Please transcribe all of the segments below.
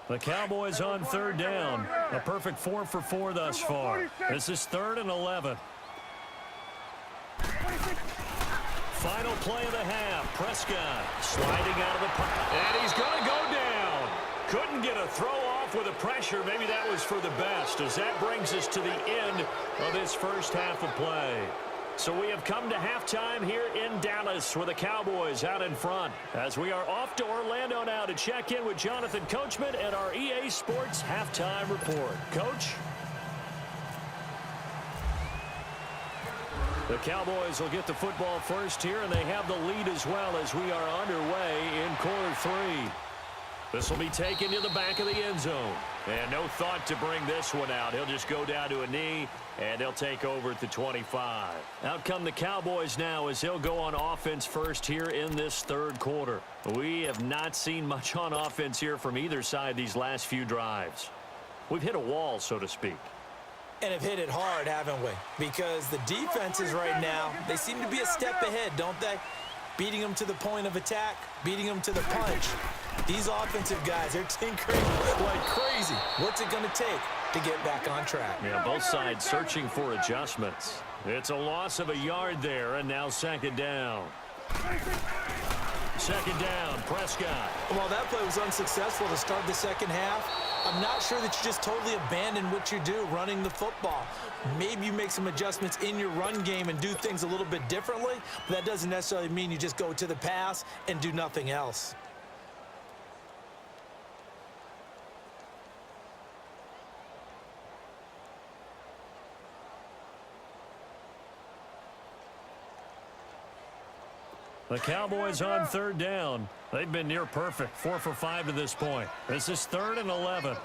The Cowboys on third down. A perfect 4 for 4 thus far. This is 3rd and 11. Final play of the half. Prescott sliding out of the pocket. And he's going to go down. Couldn't get a throw off with the pressure. Maybe that was for the best, as that brings us to the end of this first half of play. So we have come to halftime here in Dallas with the Cowboys out in front, as we are off to Orlando now to check in with Jonathan Coachman and our EA Sports halftime report. Coach? The Cowboys will get the football first here, and they have the lead as well as we are underway in quarter 3. This will be taken to the back of the end zone. And no thought to bring this one out. He'll just go down to a knee, and they'll take over at the 25. Out come the Cowboys now as they'll go on offense first here in this third quarter. We have not seen much on offense here from either side these last few drives. We've hit a wall, so to speak. And have hit it hard, haven't we? Because the defenses right now, they seem to be a step ahead, don't they? Beating them to the point of attack, beating them to the punch. These offensive guys, they're tinkering like crazy. What's it going to take to get back on track? Yeah, both sides searching for adjustments. It's a loss of a yard there, and now second down. Second down, Prescott. While that play was unsuccessful to start the second half, I'm not sure that you just totally abandon what you do running the football. Maybe you make some adjustments in your run game and do things a little bit differently, but that doesn't necessarily mean you just go to the pass and do nothing else. The Cowboys on third down. They've been near perfect. 4 for 5 to this point. This is 3rd and 11.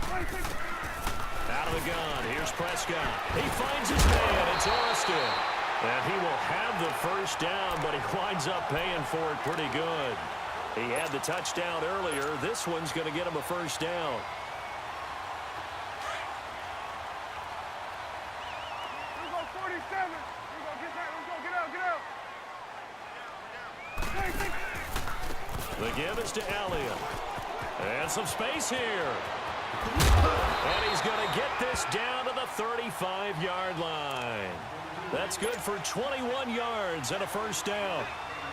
Out of the gun. Here's Prescott. He finds his man. It's Austin. And he will have the first down, but he winds up paying for it pretty good. He had the touchdown earlier. This one's going to get him a first down. The give is to Elliott. And some space here. And he's going to get this down to the 35-yard line. That's good for 21 yards and a first down.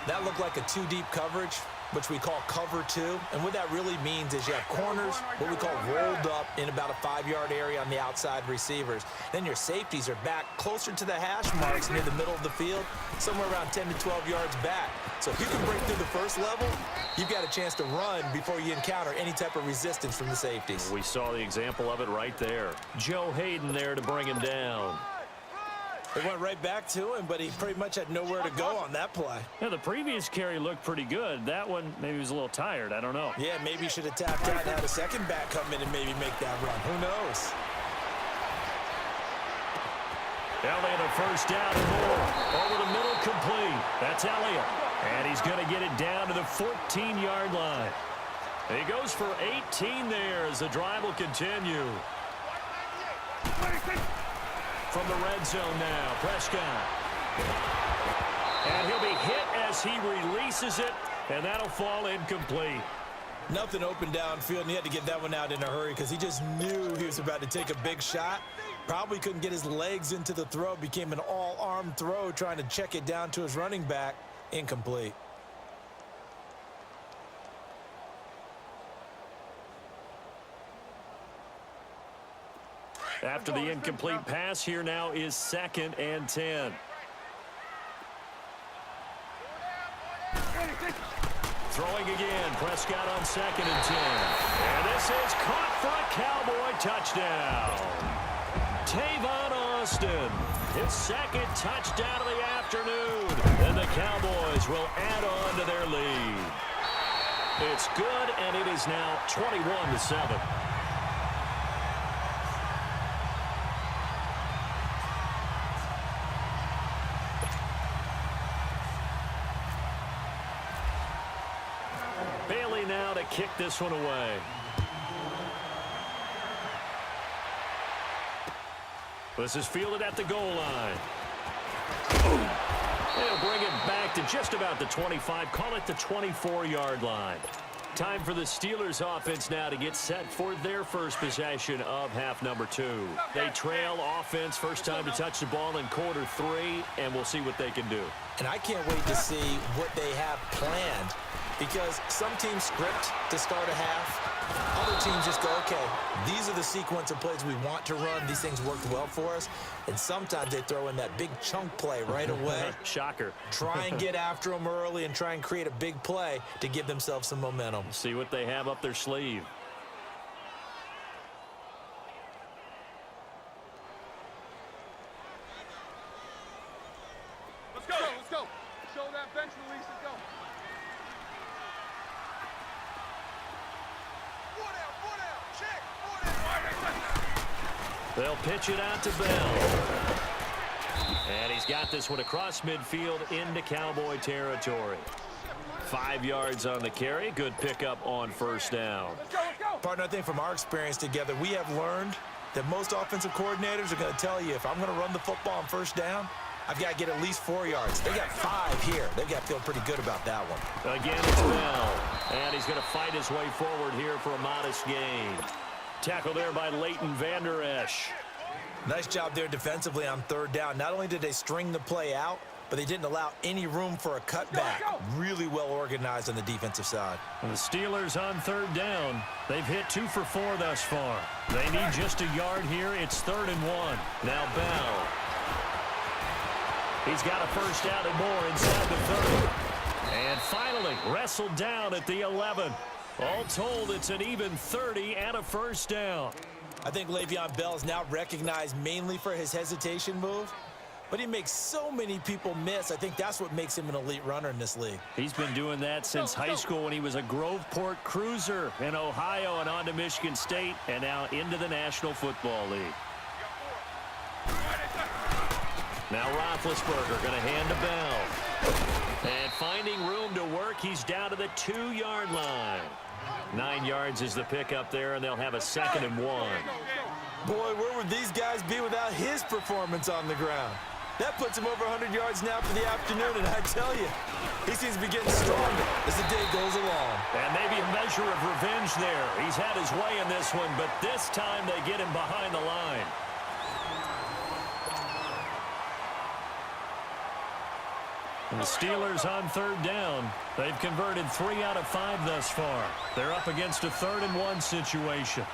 That looked like a two-deep coverage, which we call cover 2. And what that really means is you have corners, what we call rolled up in about a 5-yard area on the outside receivers. Then your safeties are back closer to the hash marks near the middle of the field, somewhere around 10 to 12 yards back. So if you can break through the first level, you've got a chance to run before you encounter any type of resistance from the safeties. We saw the example of it right there. Joe Hayden there to bring him down. It went right back to him, but he pretty much had nowhere to go on that play. Yeah, the previous carry looked pretty good. That one, maybe he was a little tired. I don't know. Yeah, maybe he should have tapped out and had a second back come in and maybe make that run. Who knows? Elliott a first down and more. Over the middle, complete. That's Elliott. And he's going to get it down to the 14-yard line. He goes for 18 there as the drive will continue. From the red zone now, Prescott. And he'll be hit as he releases it, and that'll fall incomplete. Nothing open downfield, and he had to get that one out in a hurry because he just knew he was about to take a big shot. Probably couldn't get his legs into the throw. Became an all-arm throw trying to check it down to his running back. Incomplete. After the incomplete pass, here now is 2nd and 10. Throwing again, Prescott on 2nd and 10. And this is caught for a Cowboy touchdown. Tavon Austin, his 2nd touchdown of the afternoon. And the Cowboys will add on to their lead. It's good, and it is now 21-7. Bailey now to kick this one away. This is fielded at the goal line. They'll bring it back to just about the 25. Call it the 24-yard line. Time for the Steelers offense now to get set for their first possession of half number 2. They trail offense, first time to touch the ball in quarter 3, and we'll see what they can do. And I can't wait to see what they have planned, because some teams script to start a half. Other teams just go, okay, these are the sequence of plays we want to run. These things worked well for us. And sometimes they throw in that big chunk play right away. Shocker. Try and get after them early and try and create a big play to give themselves some momentum. See what they have up their sleeve. Let's go. Let's go. Show that bench release and go. They'll pitch it out to Bell. And he's got this one across midfield into Cowboy territory. 5 yards on the carry. Good pickup on first down. Let's go. Let's go. Partner, I think from our experience together, we have learned that most offensive coordinators are going to tell you, if I'm going to run the football on first down, I've got to get at least 4 yards. They got 5 here. They've got to feel pretty good about that one. Again, it's Bell. And he's going to fight his way forward here for a modest gain. Tackle there by Leighton Vander Esch. Nice job there defensively on third down. Not only did they string the play out, but they didn't allow any room for a cutback. Really well organized on the defensive side. And the Steelers on third down. They've hit 2 for 4 thus far. They need just a yard here. It's 3rd and 1. Now Bell. He's got a first down and more inside the 30. And finally wrestled down at the 11. All told, it's an even 30 and a first down. I think Le'Veon Bell is now recognized mainly for his hesitation move, but he makes so many people miss. I think that's what makes him an elite runner in this league. He's been doing that since high school when he was a Groveport Cruiser in Ohio and on to Michigan State and now into the National Football League. Now Roethlisberger going to hand to Bell. And finding room to work, he's down to the 2-yard line. 9 yards is the pickup there, and they'll have a 2nd and 1. Boy, where would these guys be without his performance on the ground? That puts him over 100 yards now for the afternoon, and I tell you, he seems to be getting stronger as the day goes along. And maybe a measure of revenge there. He's had his way in this one, but this time they get him behind the line. And the Steelers on third down. They've converted 3 out of 5 thus far. They're up against a 3rd and 1 situation.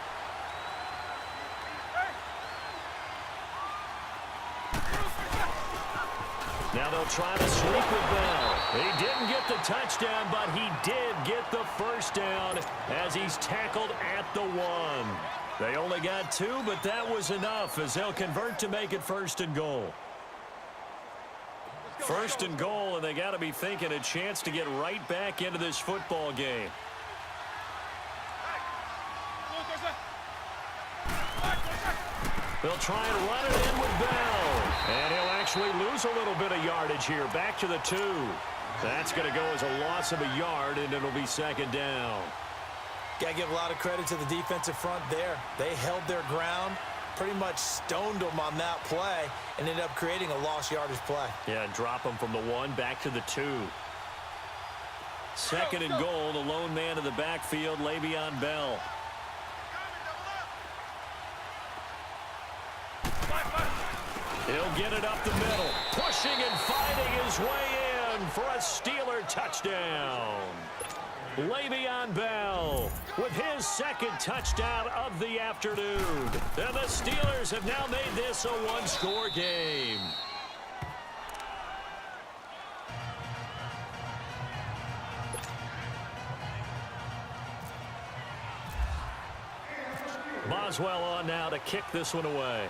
Now they'll try to sweep with Bell. He didn't get the touchdown, but he did get the first down as he's tackled at the 1. They only got 2, but that was enough as they'll convert to make it 1st and goal. 1st and goal, and they got to be thinking a chance to get right back into this football game. They'll try and run it in with Bell. And he'll actually lose a little bit of yardage here. Back to the 2. That's going to go as a loss of a yard, and it'll be 2nd down. Got to give a lot of credit to the defensive front there. They held their ground, pretty much stoned them on that play, and ended up creating a lost yardage play. Yeah, drop them from the 1 back to the 2. 2nd and goal, the lone man in the backfield, Le'Veon Bell. He'll get it up the middle, pushing and fighting his way in for a Steeler touchdown. Le'Veon Bell with his 2nd touchdown of the afternoon. And the Steelers have now made this a 1-score game. Boswell on now to kick this one away.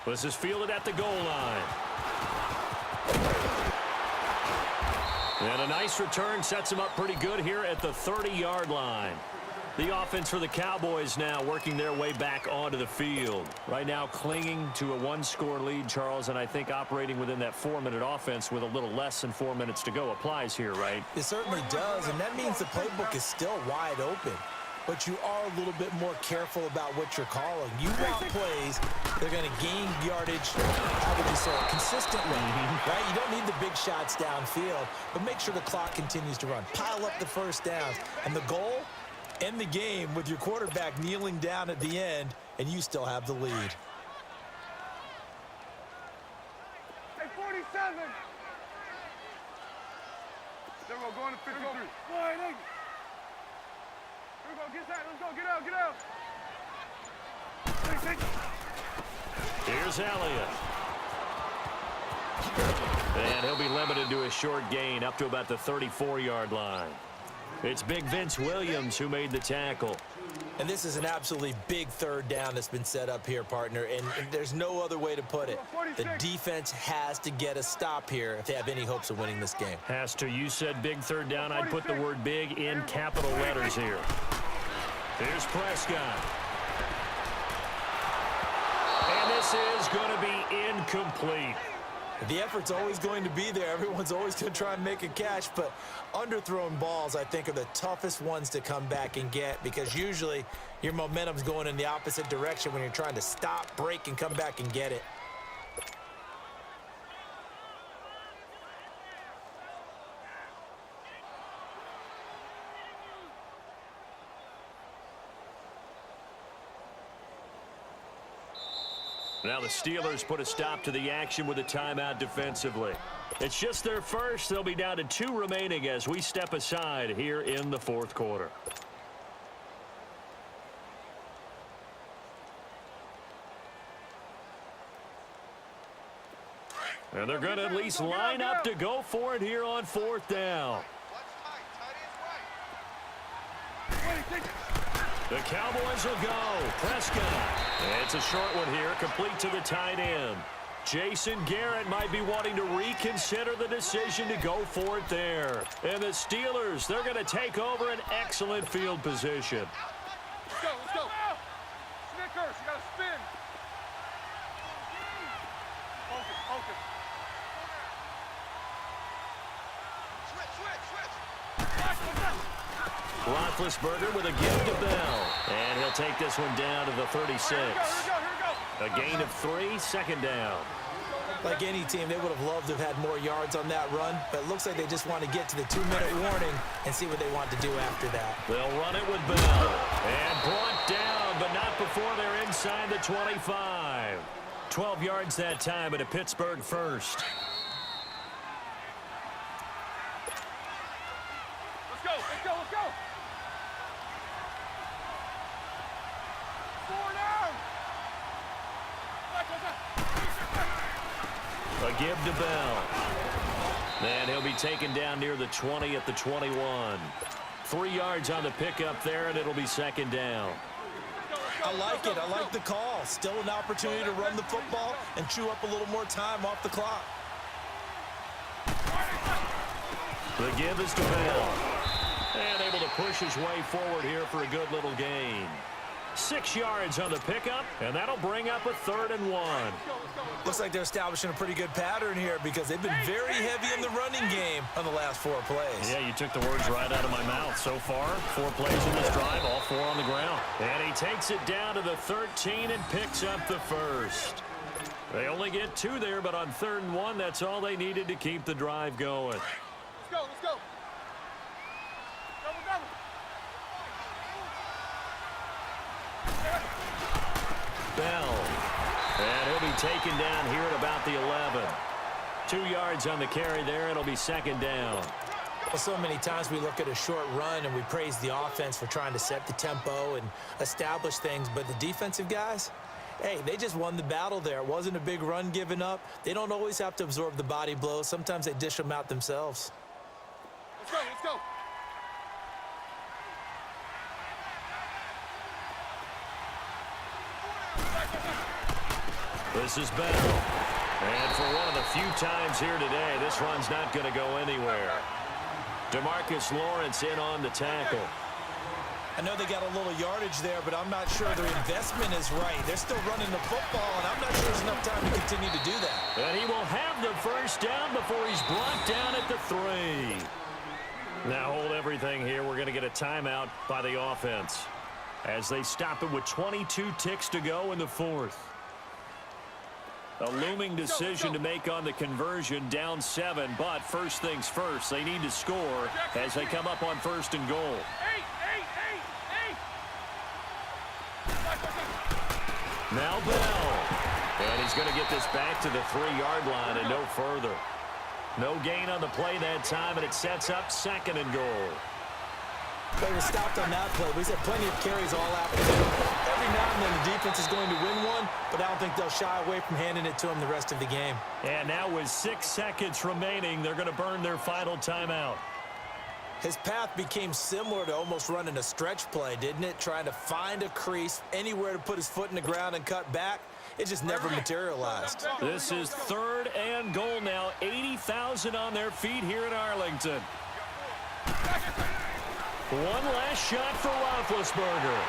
This is fielded at the goal line. And a nice return sets him up pretty good here at the 30-yard line. The offense for the Cowboys now working their way back onto the field. Right now clinging to a 1-score lead, Charles, and I think operating within that 4-minute offense with a little less than 4 minutes to go applies here, right? It certainly does, and that means the playbook is still wide open. but you are a little bit more careful about what you're calling. You want plays that are going to gain yardage, how would you say it, consistently, right? You don't need the big shots downfield, but make sure the clock continues to run. Pile up the first downs. And the goal, end the game with your quarterback kneeling down at the end, and you still have the lead. Hey, 47. There we go, going to 53. Here we go, get that, let's go, get out, get out. Here's Elliott. And he'll be limited to a short gain up to about the 34-yard line. It's Big Vince Williams who made the tackle. And this is an absolutely big third down that's been set up here, partner, and there's no other way to put it. The defense has to get a stop here if they have any hopes of winning this game. Has to. You said big third down. I'd put the word big in capital letters here. Here's Prescott. And this is going to be incomplete. The effort's always going to be there. Everyone's always going to try and make a catch, but underthrown balls, I think, are the toughest ones to come back and get because usually your momentum's going in the opposite direction when you're trying to stop, break, and come back and get it. Now the Steelers put a stop to the action with a timeout defensively. It's just their first. They'll be down to 2 remaining as we step aside here in the fourth quarter. And they're going to at least line up to go for it here on fourth down. The Cowboys will go. Prescott. It's a short one here, complete to the tight end. Jason Garrett might be wanting to reconsider the decision to go for it there. And the Steelers, they're going to take over an excellent field position. Let's go, let's go. Snickers, you got to spin. Focus, focus. Roethlisberger with a give to Bell. And he'll take this one down to the 36. Here we go. A gain of 3, second down. Like any team, they would have loved to have had more yards on that run, but it looks like they just want to get to the 2-minute warning and see what they want to do after that. They'll run it with Bell. And brought down, but not before they're inside the 25. 12 yards that time at a Pittsburgh first. Let's go, let's go, let's go. 4 down. A give to Bell. And he'll be taken down near the 20 at the 21. 3 yards on the pickup there, and it'll be second down. I like it. I like the call. Still an opportunity to run the football and chew up a little more time off the clock. The give is to Bell. And able to push his way forward here for a good little gain. 6 yards on the pickup, and that'll bring up a 3rd and 1. Looks like they're establishing a pretty good pattern here because they've been very heavy in the running game on the last 4 plays. Yeah, you took the words right out of my mouth. So far, 4 plays in this drive, all 4 on the ground. And he takes it down to the 13 and picks up the first. They only get 2 there, but on 3rd and 1, that's all they needed to keep the drive going. Let's go, let's go. Double, double. Bell. And he'll be taken down here at about the 11. 2 yards on the carry there. It'll be second down. Well, so many times we look at a short run and we praise the offense for trying to set the tempo and establish things, but the defensive guys, hey, they just won the battle there. It wasn't a big run given up. They don't always have to absorb the body blows. Sometimes they dish them out themselves. Let's go, let's go. This is Bell. And for one of the few times here today, this run's not going to go anywhere. DeMarcus Lawrence in on the tackle. I know they got a little yardage there, but I'm not sure their investment is right. They're still running the football, and I'm not sure there's enough time to continue to do that. And he will have the first down before he's brought down at the 3. Now hold everything here. We're going to get a timeout by the offense. as they stop it with 22 ticks to go in the fourth. A looming decision to make on the conversion, down 7, but first things first, they need to score as they come up on first and goal. Now Bell, and he's going to get this back to the 3-yard line and no further. No gain on the play that time, and it sets up second and goal. They were stopped on that play. We've had plenty of carries all afternoon. Every now and then the defense is going to win one, but I don't think they'll shy away from handing it to them the rest of the game. And now with 6 seconds remaining, they're going to burn their final timeout. His path became similar to almost running a stretch play, didn't it? Trying to find a crease, anywhere to put his foot in the ground and cut back. It just never materialized. This is 3rd and goal now. 80,000 on their feet here in Arlington. One last shot for Roethlisberger.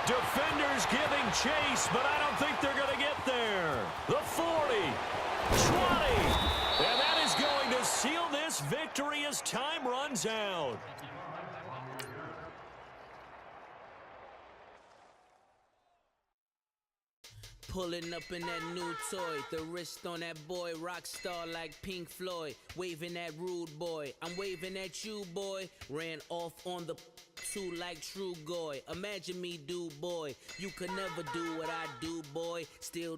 Defenders giving chase, but I don't think they're going to get there. The 40, 20, and that is going to seal this victory as time runs out. Pulling up in that new toy, the wrist on that boy, rock star like Pink Floyd, waving at rude boy, I'm waving at you boy, ran off on the two like True Goy, imagine me do boy, you could never do what I do boy, still